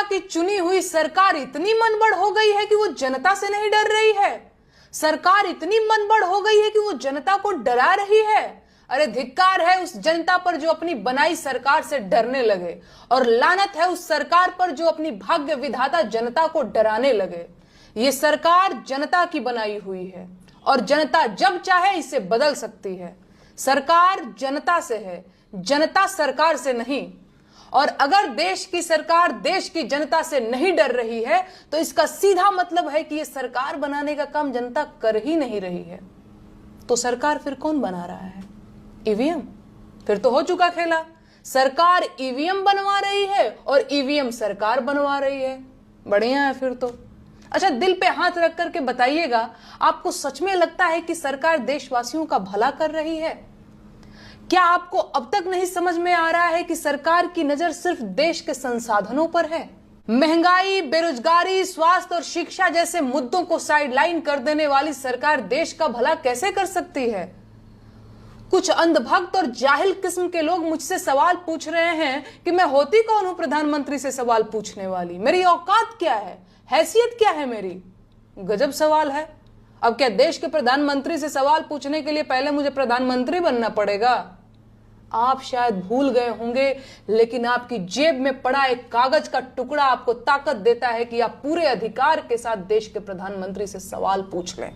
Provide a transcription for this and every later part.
की चुनी हुई सरकार इतनी मनबड़ हो गई है कि वो जनता से नहीं डर रही है। सरकार इतनी मनबड़ हो गई है कि वो जनता को डरा रही है। अरे धिक्कार है उस जनता पर जो अपनी बनाई सरकार से डरने लगे, और लानत है उस सरकार पर जो अपनी भाग्य विधाता जनता को डराने लगे। ये सरकार जनता की बनाई हुई है और जनता जब चाहे इसे बदल सकती है। सरकार जनता से है, जनता सरकार से नहीं। और अगर देश की सरकार देश की जनता से नहीं डर रही है तो इसका सीधा मतलब है कि ये सरकार बनाने का काम जनता कर ही नहीं रही है। तो सरकार फिर कौन बना रहा है? ईवीएम। फिर तो हो चुका खेला। सरकार ईवीएम बनवा रही है और ईवीएम सरकार बनवा रही है। बढ़िया है फिर तो। अच्छा, दिल पे हाथ रख करके बताइएगा, आपको सच में लगता है कि सरकार देशवासियों का भला कर रही है? क्या आपको अब तक नहीं समझ में आ रहा है कि सरकार की नजर सिर्फ देश के संसाधनों पर है? महंगाई, बेरोजगारी, स्वास्थ्य और शिक्षा जैसे मुद्दों को साइडलाइन कर देने वाली सरकार देश का भला कैसे कर सकती है? कुछ अंधभक्त और जाहिल किस्म के लोग मुझसे सवाल पूछ रहे हैं कि मैं होती कौन हूं प्रधानमंत्री से सवाल पूछने वाली? मेरी औकात क्या है? हैसियत क्या है मेरी? गजब सवाल है। अब क्या देश के प्रधानमंत्री से सवाल पूछने के लिए पहले मुझे प्रधानमंत्री बनना पड़ेगा? आप शायद भूल गए होंगे, लेकिन आपकी जेब में पड़ा एक कागज का टुकड़ा आपको ताकत देता है कि आप पूरे अधिकार के साथ देश के प्रधानमंत्री से सवाल पूछ लें।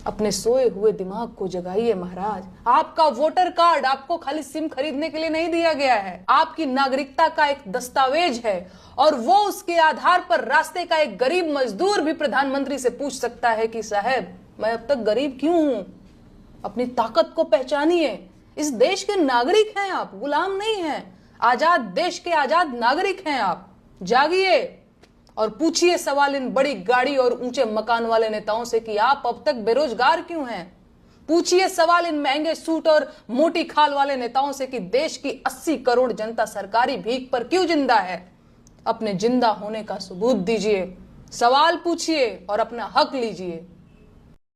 अपने सोए हुए दिमाग को जगाइए महाराज। आपका वोटर कार्ड आपको खाली सिम खरीदने के लिए नहीं दिया गया है, आपकी नागरिकता का एक दस्तावेज है, और वो उसके आधार पर रास्ते का एक गरीब मजदूर भी प्रधानमंत्री से पूछ सकता है कि साहब मैं अब तक गरीब क्यों हूं? अपनी ताकत को पहचानिए। इस देश के नागरिक हैं आप, गुलाम नहीं हैं। आजाद देश के आजाद नागरिक हैं आप। जागिए और पूछिए सवाल इन बड़ी गाड़ी और ऊंचे मकान वाले नेताओं से कि आप अब तक बेरोजगार क्यों हैं? पूछिए सवाल इन महंगे सूट और मोटी खाल वाले नेताओं से कि देश की 80 करोड़ जनता सरकारी भीख पर क्यों जिंदा है? अपने जिंदा होने का सबूत दीजिए, सवाल पूछिए और अपना हक लीजिए।